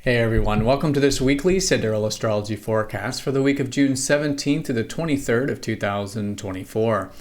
Hey everyone, welcome to this weekly Sidereal Astrology forecast for the week of June 17th to the 23rd of 2024.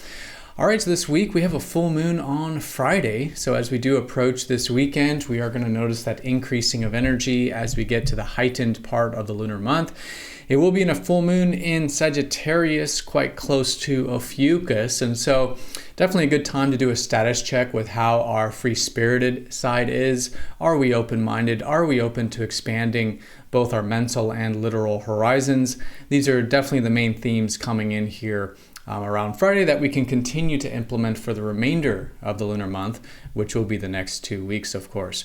All right, so this week we have a full moon on Friday. So as we do approach this weekend, we are going to notice that increasing of energy as we get to the heightened part of the lunar month. It will be in a full moon in Sagittarius, quite close to Ophiuchus, and so definitely a good time to do a status check with how our free-spirited side is. Are we open-minded? Are we open to expanding both our mental and literal horizons? These are definitely the main themes coming in here around Friday that we can continue to implement for the remainder of the lunar month, which will be the next 2 weeks, of course.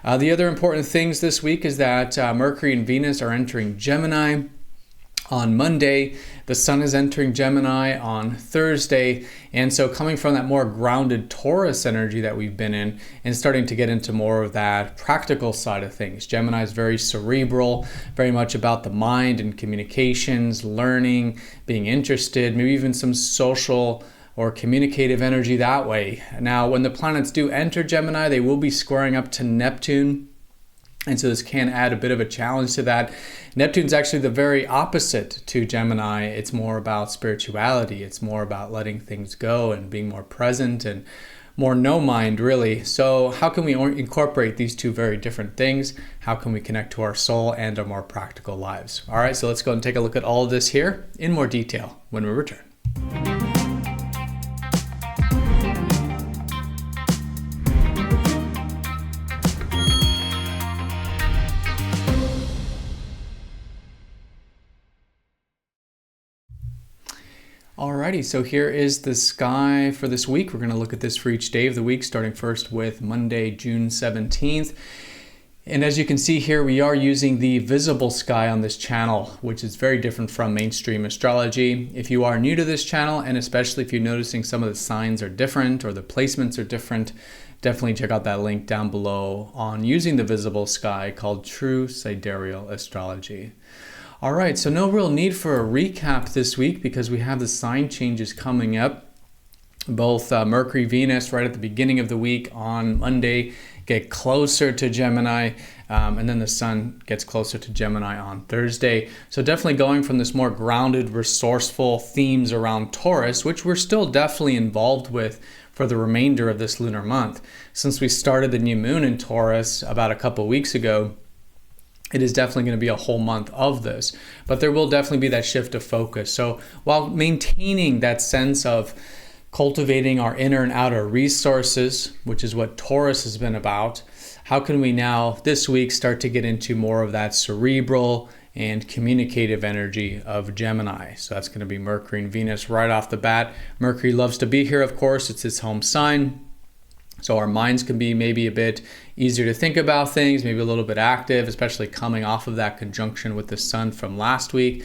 The other important things this week is that Mercury and Venus are entering Gemini on Monday. The Sun is entering Gemini on Thursday, and so coming from that more grounded Taurus energy that we've been in and starting to get into more of that practical side of things. Gemini is very cerebral, very much about the mind and communications, learning, being interested, maybe even some social or communicative energy that way. Now, when the planets do enter Gemini, they will be squaring up to Neptune. And so this can add a bit of a challenge to that. Neptune's actually the very opposite to Gemini. It's more about spirituality. It's more about letting things go and being more present and more no mind, really. So how can we incorporate these two very different things? How can we connect to our soul and our more practical lives? All right, so let's go and take a look at all of this here in more detail when we return. Alrighty, so here is the sky for this week. We're going to look at this for each day of the week, starting first with Monday, June 17th. And as you can see here, we are using the visible sky on this channel, which is very different from mainstream astrology. If you are new to this channel, and especially if you're noticing some of the signs are different or the placements are different, definitely check out that link down below on using the visible sky called True Sidereal Astrology. All right, so no real need for a recap this week because we have the sign changes coming up. Both Mercury, Venus right at the beginning of the week on Monday get closer to Gemini, and then the Sun gets closer to Gemini on Thursday. So definitely going from this more grounded, resourceful themes around Taurus, which we're still definitely involved with for the remainder of this lunar month. Since we started the new moon in Taurus about a couple weeks ago, it is definitely going to be a whole month of this, but there will definitely be that shift of focus. So while maintaining that sense of cultivating our inner and outer resources, which is what Taurus has been about, how can we now this week start to get into more of that cerebral and communicative energy of Gemini? So that's going to be Mercury and Venus right off the bat. Mercury loves to be here, of course, it's his home sign. So our minds can be maybe a bit easier to think about things, maybe a little bit active, especially coming off of that conjunction with the Sun from last week.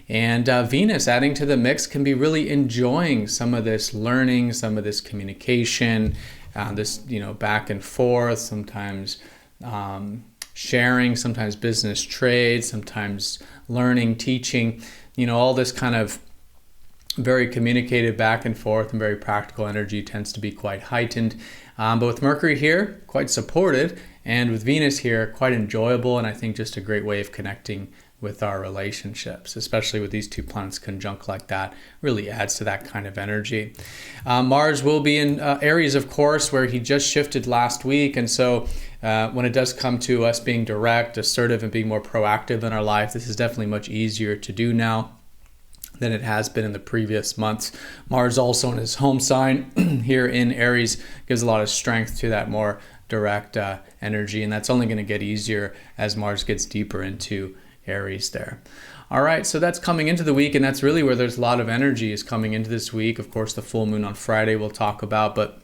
And Venus adding to the mix can be really enjoying some of this learning, some of this communication, this back and forth, sometimes sharing, sometimes business trade, sometimes learning, teaching, all this kind of very communicative back and forth and very practical energy tends to be quite heightened. But with Mercury here, quite supported, and with Venus here, quite enjoyable, and I think just a great way of connecting with our relationships, especially with these two planets conjunct like that, really adds to that kind of energy. Mars will be in Aries, of course, where he just shifted last week, and so when it does come to us being direct, assertive, and being more proactive in our life, this is definitely much easier to do now than it has been in the previous months. Mars also in his home sign here in Aries gives a lot of strength to that more direct energy, and that's only going to get easier as Mars gets deeper into Aries there. All right, so that's coming into the week, and that's really where there's a lot of energy is coming into this week. Of course, the full moon on Friday we'll talk about, but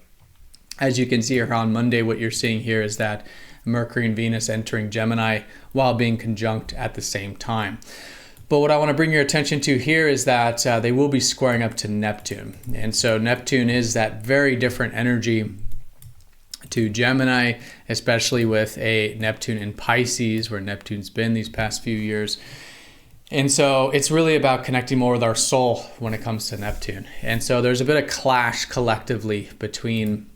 as you can see here on Monday, what you're seeing here is that Mercury and Venus entering Gemini while being conjunct at the same time. But what I want to bring your attention to here is that they will be squaring up to Neptune. And so Neptune is that very different energy to Gemini, especially with a Neptune in Pisces, where Neptune's been these past few years. And so it's really about connecting more with our soul when it comes to Neptune. And so there's a bit of clash collectively between,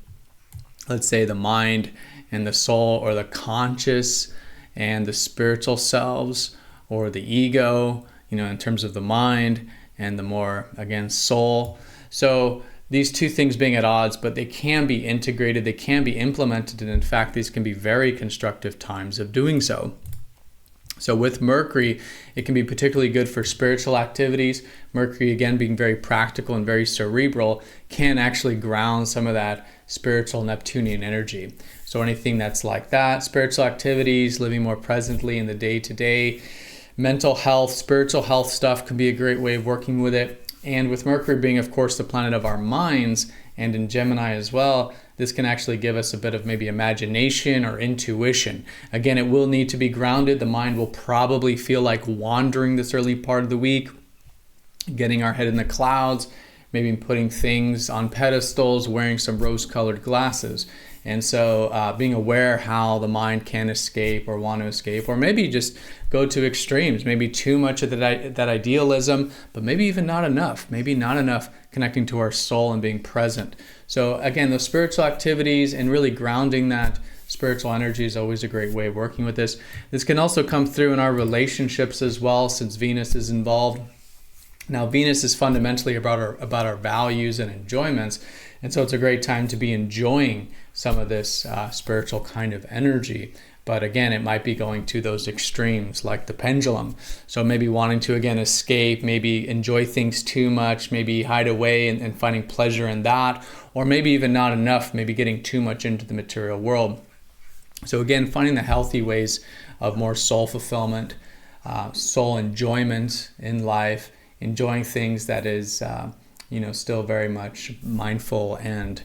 let's say, the mind and the soul, or the conscious and the spiritual selves, or the ego, in terms of the mind, and the more, again, soul. So these two things being at odds, but they can be integrated, they can be implemented, and in fact, these can be very constructive times of doing so. So with Mercury, it can be particularly good for spiritual activities. Mercury, again, being very practical and very cerebral, can actually ground some of that spiritual Neptunian energy. So anything that's like that, spiritual activities, living more presently in the day-to-day, mental health, spiritual health stuff can be a great way of working with it. And with Mercury being, of course, the planet of our minds, and in Gemini as well, this can actually give us a bit of maybe imagination or intuition. Again, it will need to be grounded. The mind will probably feel like wandering this early part of the week, getting our head in the clouds, maybe putting things on pedestals, wearing some rose-colored glasses. And so being aware how the mind can escape or want to escape, or maybe just go to extremes, maybe too much of that idealism, but maybe even not enough, connecting to our soul and being present. So again, those spiritual activities and really grounding that spiritual energy is always a great way of working with this. This can also come through in our relationships as well, since Venus is involved. Now, Venus is fundamentally about our values and enjoyments, and so it's a great time to be enjoying some of this spiritual kind of energy. But again, it might be going to those extremes, like the pendulum. So maybe wanting to, again, escape, maybe enjoy things too much, maybe hide away and finding pleasure in that, or maybe even not enough, maybe getting too much into the material world. So again, finding the healthy ways of more soul fulfillment, soul enjoyment in life, enjoying things that is, still very much mindful and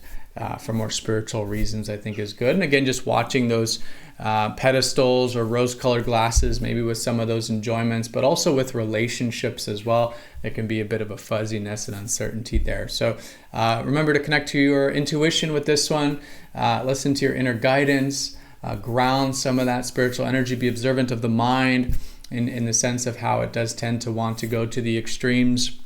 for more spiritual reasons, I think is good. And again, just watching those pedestals or rose-colored glasses, maybe with some of those enjoyments, but also with relationships as well. There can be a bit of a fuzziness and uncertainty there. So remember to connect to your intuition with this one. Listen to your inner guidance. Ground some of that spiritual energy. Be observant of the mind in the sense of how it does tend to want to go to the extremes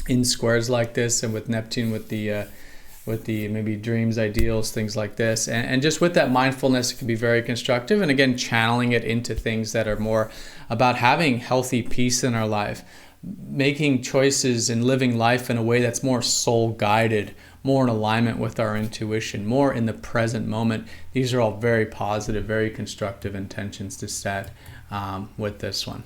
in squares like this, and with Neptune with the maybe dreams, ideals, things like this. And just with that mindfulness, it can be very constructive. And again, channeling it into things that are more about having healthy peace in our life, making choices and living life in a way that's more soul guided, more in alignment with our intuition, more in the present moment. These are all very positive, very constructive intentions to set with this one.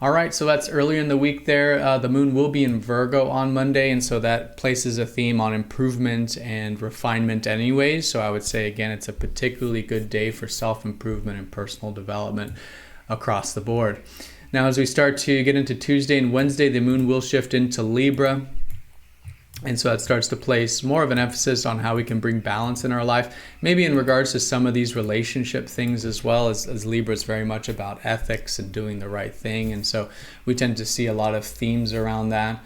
All right, so that's earlier in the week there. The moon will be in Virgo on Monday, and so that places a theme on improvement and refinement anyways. So I would say, again, it's a particularly good day for self-improvement and personal development across the board. Now, as we start to get into Tuesday and Wednesday, the moon will shift into Libra. And so that starts to place more of an emphasis on how we can bring balance in our life, maybe in regards to some of these relationship things as well, as Libra is very much about ethics and doing the right thing. And so we tend to see a lot of themes around that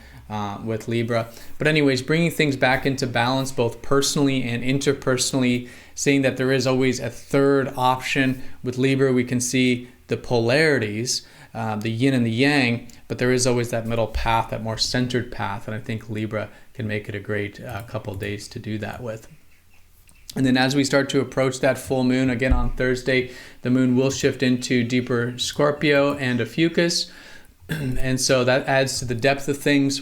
with Libra. But anyways, bringing things back into balance, both personally and interpersonally, seeing that there is always a third option. With Libra, we can see the polarities, the yin and the yang, but there is always that middle path, that more centered path, and I think Libra can make it a great couple days to do that with. And then as we start to approach that full moon, again on Thursday, the moon will shift into deeper Scorpio and Ophiuchus, and so that adds to the depth of things.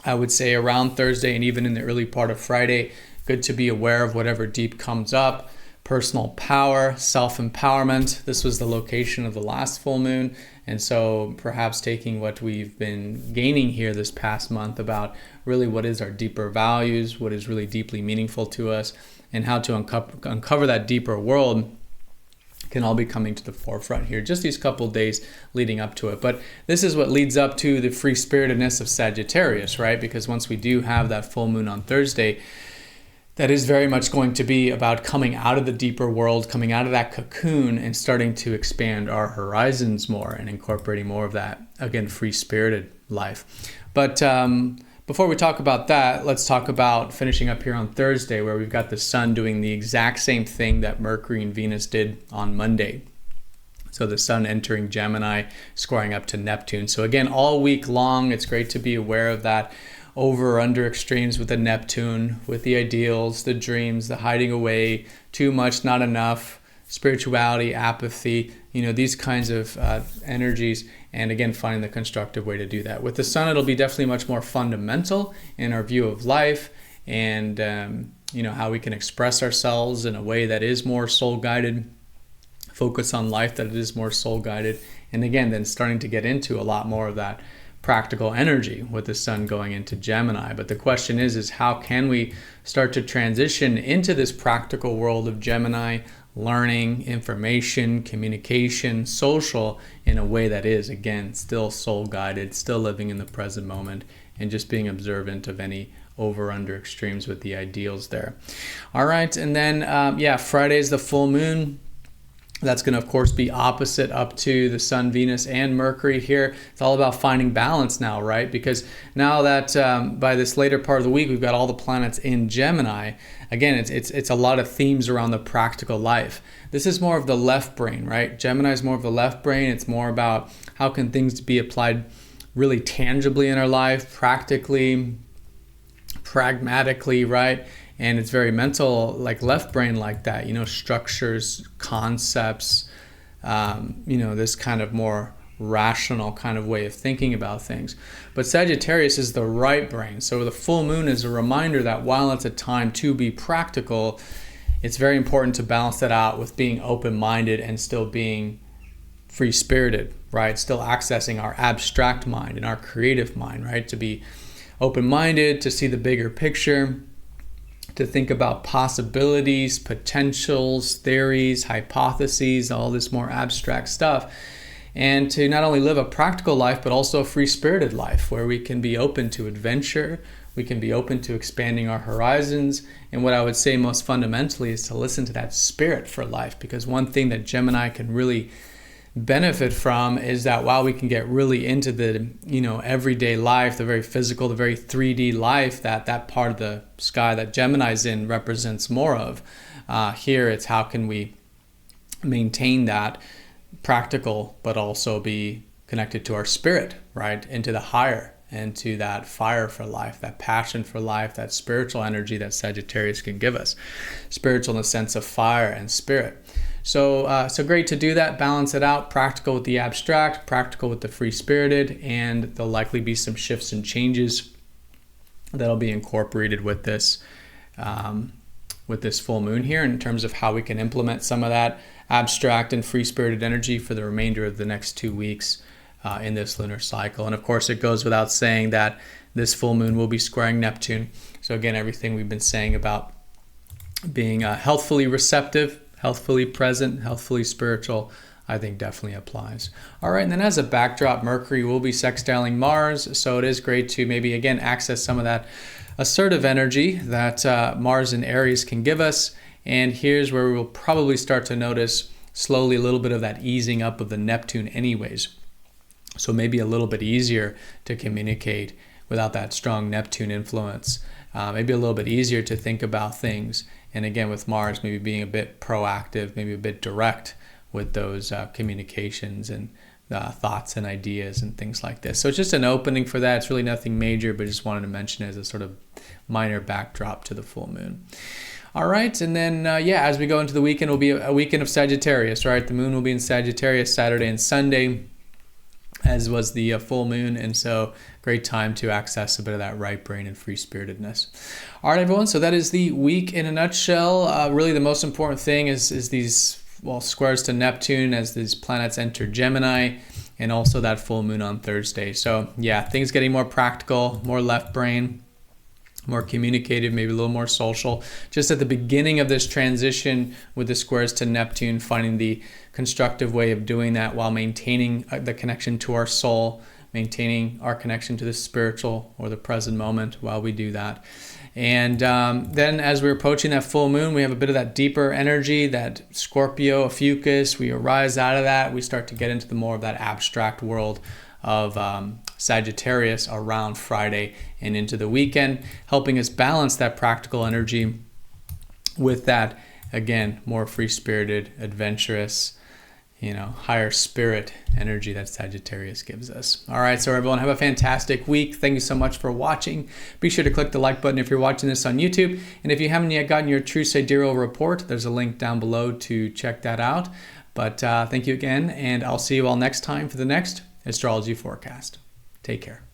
I would say around Thursday and even in the early part of Friday, good to be aware of whatever deep comes up. Personal power, self-empowerment. This was the location of the last full moon. And so perhaps taking what we've been gaining here this past month about really what is our deeper values, what is really deeply meaningful to us, and how to uncover that deeper world can all be coming to the forefront here, just these couple days leading up to it. But this is what leads up to the free-spiritedness of Sagittarius, right? Because once we do have that full moon on Thursday, that is very much going to be about coming out of the deeper world, coming out of that cocoon and starting to expand our horizons more and incorporating more of that, again, free-spirited life. But before we talk about that, let's talk about finishing up here on Thursday, where we've got the sun doing the exact same thing that Mercury and Venus did on Monday. So the sun entering Gemini, squaring up to Neptune. So again, all week long, it's great to be aware of that over or under extremes with the Neptune, with the ideals, the dreams, the hiding away, too much, not enough, spirituality, apathy, these kinds of energies, and again, finding the constructive way to do that. With the sun, it'll be definitely much more fundamental in our view of life, and how we can express ourselves in a way that is more soul-guided, focus on life that it is more soul-guided, and again, then starting to get into a lot more of that practical energy with the sun going into Gemini. But the question is how can we start to transition into this practical world of Gemini, learning, information, communication, social, in a way that is, again, still soul-guided, still living in the present moment, and just being observant of any over-under extremes with the ideals there. All right, and then, Friday is the full moon. That's going to, of course, be opposite up to the Sun, Venus, and Mercury here. It's all about finding balance now, right? Because now that by this later part of the week, we've got all the planets in Gemini. Again, it's a lot of themes around the practical life. This is more of the left brain, right? Gemini is more of the left brain. It's more about how can things be applied really tangibly in our life, practically, pragmatically, right? And it's very mental, like left brain like that, structures, concepts, this kind of more rational kind of way of thinking about things. But Sagittarius is the right brain. So the full moon is a reminder that while it's a time to be practical, it's very important to balance that out with being open-minded and still being free-spirited, right? Still accessing our abstract mind and our creative mind, right? To be open-minded, to see the bigger picture, to think about possibilities, potentials, theories, hypotheses, all this more abstract stuff, and to not only live a practical life, but also a free-spirited life where we can be open to adventure, we can be open to expanding our horizons, and what I would say most fundamentally is to listen to that spirit for life, because one thing that Gemini can really benefit from is that while we can get really into the everyday life, the very physical, the very 3D life that part of the sky that Gemini's in represents more of, here it's how can we maintain that practical but also be connected to our spirit, right, into the higher, and to that fire for life, that passion for life, that spiritual energy that Sagittarius can give us. Spiritual in the sense of fire and spirit. So great to do that, balance it out, practical with the abstract, practical with the free-spirited, and there'll likely be some shifts and changes that'll be incorporated with this full moon here in terms of how we can implement some of that abstract and free-spirited energy for the remainder of the next 2 weeks in this lunar cycle. And of course, it goes without saying that this full moon will be squaring Neptune. So again, everything we've been saying about being healthfully receptive, healthfully present, healthfully spiritual, I think definitely applies. All right, and then as a backdrop, Mercury will be sextiling Mars, so it is great to maybe, again, access some of that assertive energy that Mars and Aries can give us. And here's where we will probably start to notice slowly a little bit of that easing up of the Neptune anyways. So maybe a little bit easier to communicate without that strong Neptune influence. Maybe a little bit easier to think about things. And again, with Mars, maybe being a bit proactive, maybe a bit direct with those communications and thoughts and ideas and things like this. So it's just an opening for that. It's really nothing major, but just wanted to mention it as a sort of minor backdrop to the full moon. All right, and then, as we go into the weekend, will be a weekend of Sagittarius, right? The moon will be in Sagittarius Saturday and Sunday, as was the full moon, and so great time to access a bit of that right brain and free-spiritedness. All right, everyone, so that is the week in a nutshell. Really the most important thing is these squares to Neptune as these planets enter Gemini, and also that full moon on Thursday. So things getting more practical, more left brain, more communicative, maybe a little more social. Just at the beginning of this transition with the squares to Neptune, finding the constructive way of doing that while maintaining the connection to our soul, maintaining our connection to the spiritual or the present moment while we do that. And then as we're approaching that full moon, we have a bit of that deeper energy, that Scorpio, Ophiuchus. We arise out of that. We start to get into the more of that abstract world of Sagittarius around Friday and into the weekend, helping us balance that practical energy with that, again, more free-spirited, adventurous, higher spirit energy that Sagittarius gives us. All right, so everyone, have a fantastic week. Thank you so much for watching. Be sure to click the like button if you're watching this on YouTube. And if you haven't yet gotten your True Sidereal Report, there's a link down below to check that out. But thank you again, and I'll see you all next time for the next astrology forecast. Take care.